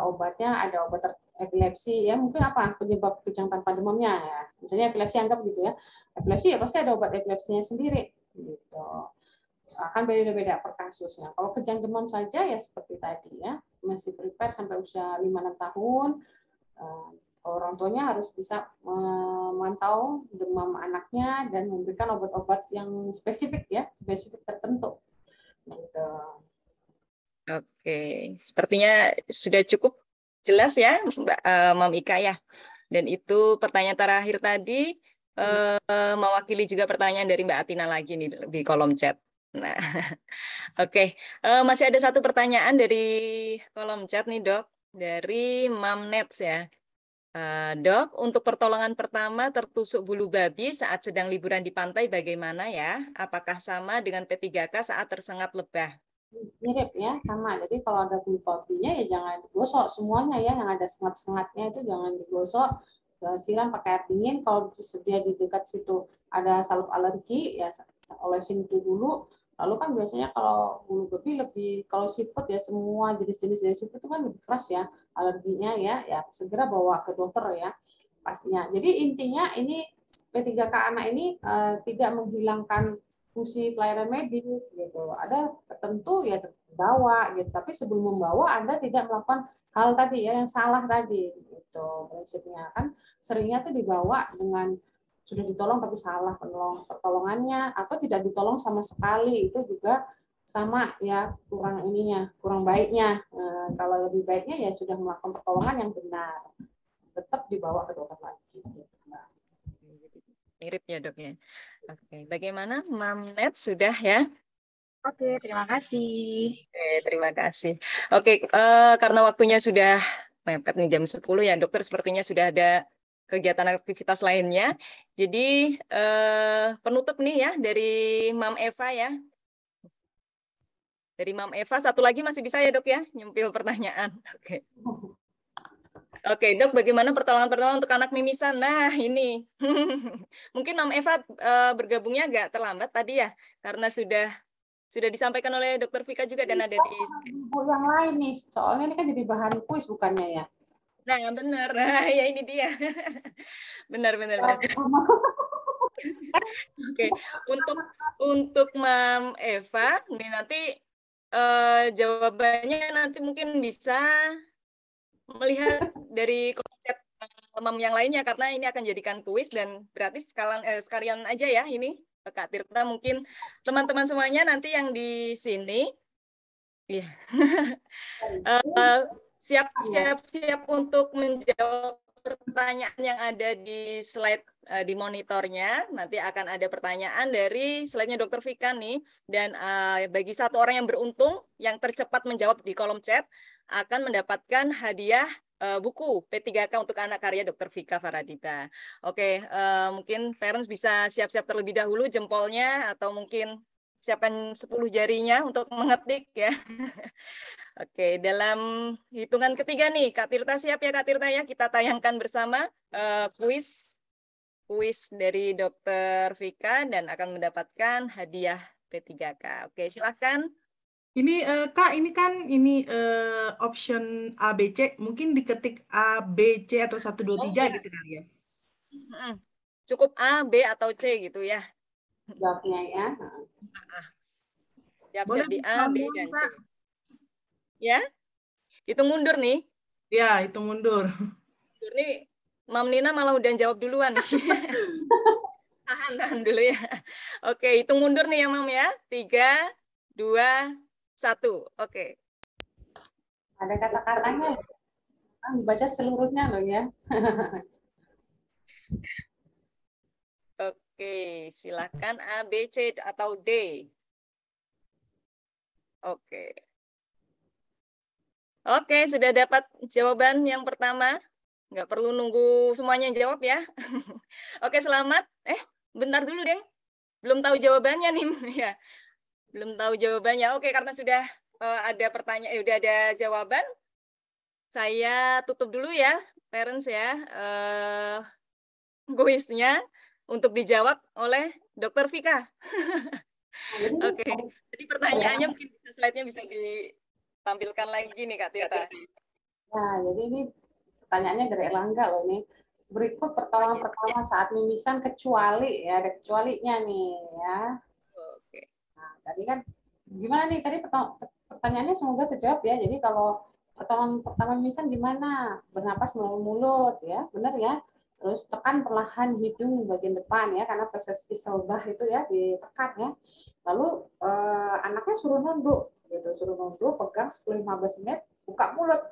S1: obatnya ada obat epilepsi ya, mungkin apa penyebab kejang tanpa demamnya ya. Misalnya epilepsi, anggap gitu ya. Epilepsi ya pasti ada obat epilepsinya sendiri gitu. Akan beda-beda per kasusnya. Kalau kejang demam saja ya seperti tadi ya, masih prepare sampai usia 5-6 tahun. Orang tuanya harus bisa memantau demam anaknya dan memberikan obat-obat yang spesifik ya, spesifik tertentu. Gitu.
S2: Oke, sepertinya sudah cukup jelas ya, Mbak Mam Ika ya. Dan itu pertanyaan terakhir tadi mewakili juga pertanyaan dari Mbak Atina lagi nih di kolom chat. Nah, oke, masih ada satu pertanyaan dari kolom chat nih Dok, dari Mam Nets ya. Dok, untuk pertolongan pertama tertusuk bulu babi saat sedang liburan di pantai bagaimana ya? Apakah sama dengan P3K saat tersengat lebah?
S1: Mirip ya, sama. Jadi kalau ada bulu babinya ya jangan digosok semuanya ya, yang ada sengat-sengatnya itu jangan digosok. Siram pakai air dingin. Kalau sedia di dekat situ ada salep alergi ya olesin itu dulu. Lalu kan biasanya kalau bulu babi lebih, kalau seafood ya semua jenis-jenis dari seafood itu kan lebih keras ya alerginya ya segera bawa ke dokter ya pastinya. Jadi intinya ini P3K anak ini tidak menghilangkan fungsi pelayanan medis gitu. Ada tertentu ya bawa gitu, tapi sebelum membawa Anda tidak melakukan hal tadi ya yang salah tadi gitu. Prinsipnya kan seringnya tuh dibawa dengan sudah ditolong tapi salah pertolongannya atau tidak ditolong sama sekali, itu juga sama ya, kurang ininya, kurang baiknya. Kalau lebih baiknya ya sudah melakukan pertolongan yang benar, tetap dibawa ke dokter lagi.
S2: Mirip ya Dok ya. Oke, bagaimana Mam Net sudah ya?
S5: Oke, terima kasih.
S2: Oke, terima kasih. Oke, karena waktunya sudah mepet nih jam 10 ya Dokter, sepertinya sudah ada kegiatan aktivitas lainnya. Jadi penutup nih ya dari Mam Eva ya. Dari Mam Eva, satu lagi masih bisa ya Dok ya, nyempil pertanyaan. Oke. Oke Dok, bagaimana pertolongan pertama untuk anak mimisan? Nah ini, mungkin Mam Eva bergabungnya agak terlambat tadi ya, karena sudah disampaikan oleh Dokter Vika juga dan ada di
S1: ibu yang lain nih, soalnya ini kan jadi bahan kuis bukannya ya.
S2: Nah benar, nah ya ini dia, benar. Oke, untuk Mam Eva, ini nanti jawabannya nanti mungkin bisa melihat dari konsep Mam yang lainnya, karena ini akan jadikan kuis dan berarti sekalian aja ya ini Kak Tirta, mungkin teman-teman semuanya nanti yang di sini ya siap untuk menjawab pertanyaan yang ada di slide di monitornya. Nanti akan ada pertanyaan dari slide-nya Dr. Vika nih, dan bagi satu orang yang beruntung yang tercepat menjawab di kolom chat akan mendapatkan hadiah buku P3K untuk anak karya Dr. Vika Faradiba. Oke, mungkin parents bisa siap-siap terlebih dahulu jempolnya atau mungkin siapkan 10 jarinya untuk mengetik ya. Oke, dalam hitungan ketiga nih, Kak Tirta siap ya Kak Tirta ya? Kita tayangkan bersama kuis dari Dr. Vika dan akan mendapatkan hadiah P3K. Oke, silahkan.
S6: Ini Kak, ini kan option A, B, C, mungkin diketik A, B, C atau 1, 2, 3
S2: ya.
S6: gitu kali ya?
S2: Cukup A, B, atau C gitu ya?
S1: Jawabnya ya.
S2: Siap-siap di A, B, dan C.
S6: Kak.
S2: Ya, hitung mundur nih.
S6: Ya, hitung mundur.
S2: Mundur nih, Mam Nina malah udah jawab duluan. Tahan dulu ya. Oke, hitung mundur nih ya Mam ya. 3, 2, 1. Oke.
S1: Ada kata-katanya. Dibaca seluruhnya loh ya.
S2: Oke, silakan A, B, C, atau D. Oke. Oke, sudah dapat jawaban yang pertama. Nggak perlu nunggu semuanya jawab ya. Oke, selamat. Bentar dulu, Deng. Belum tahu jawabannya nih. Ya, belum tahu jawabannya. Oke, karena sudah ada pertanyaan, udah ada jawaban. Saya tutup dulu ya, parents ya. Kuisnya untuk dijawab oleh Dr. Vika. Oke, jadi pertanyaannya mungkin slide-nya bisa ditampilkan lagi nih Kak Tirta.
S1: Nah, jadi ini pertanyaannya dari Elangga loh ini. Berikut pertolongan pertama saat mimisan kecuali ya, ada kecualinya nih ya.
S2: Oke.
S1: Nah, tadi kan gimana nih tadi pertanyaannya semoga terjawab ya. Jadi kalau pertolongan pertama mimisan gimana? Bernapas melalui mulut ya, benar ya. Terus tekan perlahan hidung bagian depan ya, karena proses iselbah itu ya ditekan ya. Lalu anaknya suruh nunduk, gitu, suruh nunduk, pegang 10-15 menit, buka mulut,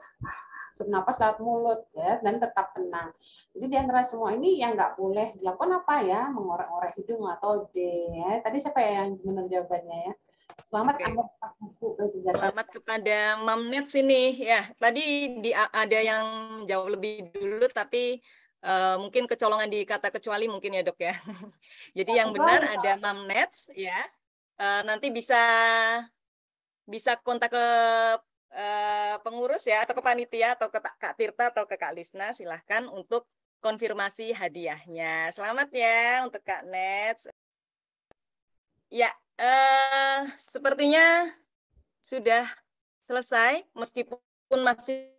S1: suruh napas lewat mulut ya, dan tetap tenang. Jadi di antara semua ini yang nggak boleh dilakukan apa ya? Mengorek-orek hidung atau D. Ya. Tadi siapa yang benar jawabannya ya? Selamat buku
S2: Selamat kepada Mam Nets ini ya. Tadi ada yang jawab lebih dulu tapi mungkin kecolongan di kata kecuali mungkin ya Dok ya. Jadi yang benar ada Mam Nets ya. Nanti bisa kontak ke pengurus ya atau ke panitia atau ke Kak Tirta atau ke Kak Lisna, silahkan untuk konfirmasi hadiahnya. Selamat ya untuk Kak Nets. Ya, sepertinya sudah selesai meskipun masih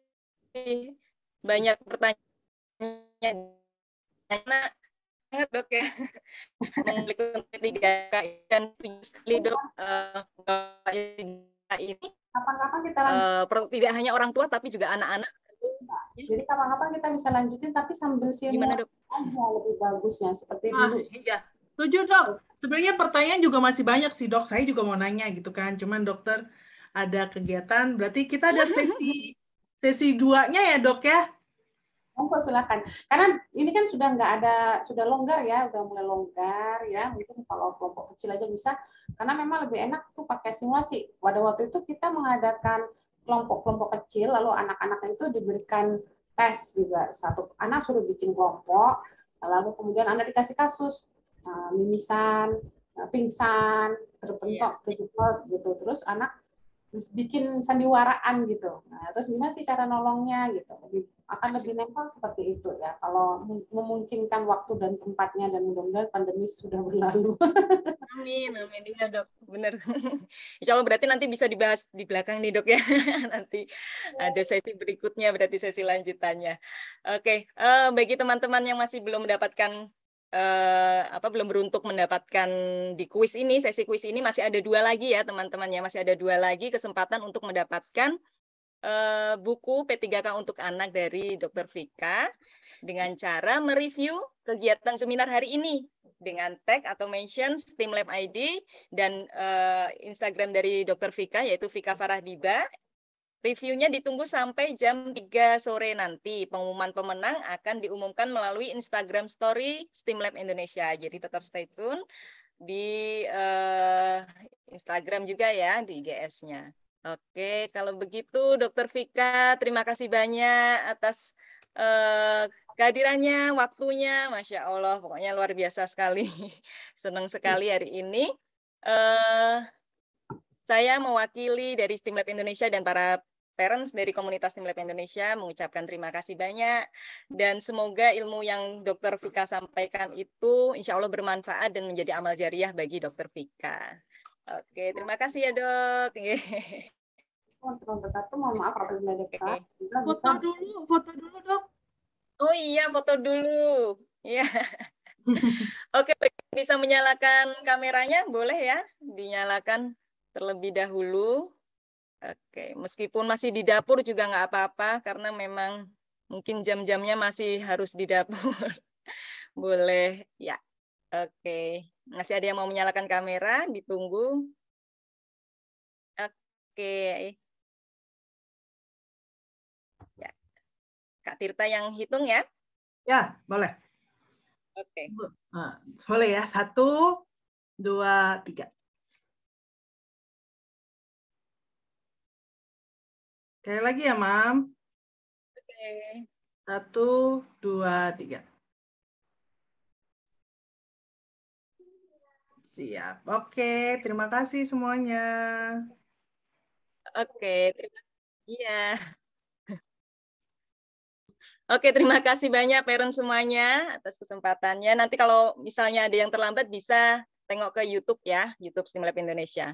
S2: banyak pertanyaan Dok ya. Mengulik P3K dan sekali Dok ini
S1: kapan-kapan kita lanjutin.
S2: tidak hanya orang tua tapi juga anak-anak.
S1: Jadi kapan-kapan kita bisa lanjutin tapi sambil
S2: Gimana Dok?
S1: aja lebih bagusnya seperti dulu.
S6: Iya. Setuju Dok. Sebenarnya pertanyaan juga masih banyak sih Dok. Saya juga mau nanya gitu kan. Cuman dokter ada kegiatan. Berarti kita ada sesi 2-nya ya Dok ya?
S1: Monggo silakan. Karena ini kan sudah longgar ya, udah mulai longgar ya. Mungkin kalau kelompok kecil aja bisa. Karena memang lebih enak tuh pakai simulasi. Pada waktu itu kita mengadakan kelompok-kelompok kecil, lalu anak-anak itu diberikan tes juga. Satu anak suruh bikin kelompok, lalu kemudian anak dikasih kasus mimisan, pingsan, terbentuk, kejepit gitu. Terus anak bikin sandiwaraan gitu. Nah, terus gimana sih cara nolongnya gitu? Akan lebih nempel seperti itu ya. Kalau memungkinkan waktu dan tempatnya dan mudah-mudahan pandemi sudah berlalu.
S2: Amin, iya Dok, benar. Insya Allah berarti nanti bisa dibahas di belakang nih Dok ya. Nanti ada sesi berikutnya, berarti sesi lanjutannya. Oke, bagi teman-teman yang masih belum mendapatkan belum beruntung mendapatkan di kuis ini, sesi kuis ini masih ada 2 lagi ya teman-teman ya, masih ada 2 lagi kesempatan untuk mendapatkan buku P3K untuk anak dari Dr. Vika dengan cara mereview kegiatan seminar hari ini dengan tag atau mention STEAMLab ID dan Instagram dari Dr. Vika yaitu Vika Faradiba. Reviewnya ditunggu sampai jam 3 sore nanti. Pengumuman pemenang akan diumumkan melalui Instagram Story STEAMLab Indonesia. Jadi tetap stay tune di Instagram juga ya, di IGS-nya. Oke, kalau begitu Dokter Vika, terima kasih banyak atas kehadirannya, waktunya, Masya Allah, pokoknya luar biasa sekali. Senang sekali hari ini. Saya mewakili dari STEAM Lab Indonesia dan para parents dari komunitas STEAM Lab Indonesia mengucapkan terima kasih banyak. Dan semoga ilmu yang Dokter Vika sampaikan itu insya Allah bermanfaat dan menjadi amal jariah bagi Dokter Vika. Oke, terima kasih ya dok.
S1: Mohon maaf apabila dekat.
S6: Foto dulu dok.
S2: Oh iya, foto dulu. Iya. Oke, bisa menyalakan kameranya, boleh ya? Dinyalakan terlebih dahulu. Oke, meskipun masih di dapur juga nggak apa-apa, karena memang mungkin jam-jamnya masih harus di dapur. Boleh, ya. Oke, masih ada yang mau menyalakan kamera, ditunggu. Oke. Ya. Kak Tirta yang hitung ya?
S6: Ya, boleh.
S2: Oke.
S6: Nah, boleh ya, 1, 2, 3. Sekali lagi ya, Mam.
S2: Oke.
S6: 1, 2, 3. Siap. Oke, terima kasih semuanya.
S2: Oke, iya. Oke, terima kasih banyak parents semuanya atas kesempatannya. Nanti kalau misalnya ada yang terlambat bisa tengok ke YouTube ya, YouTube STEAM Lab Indonesia.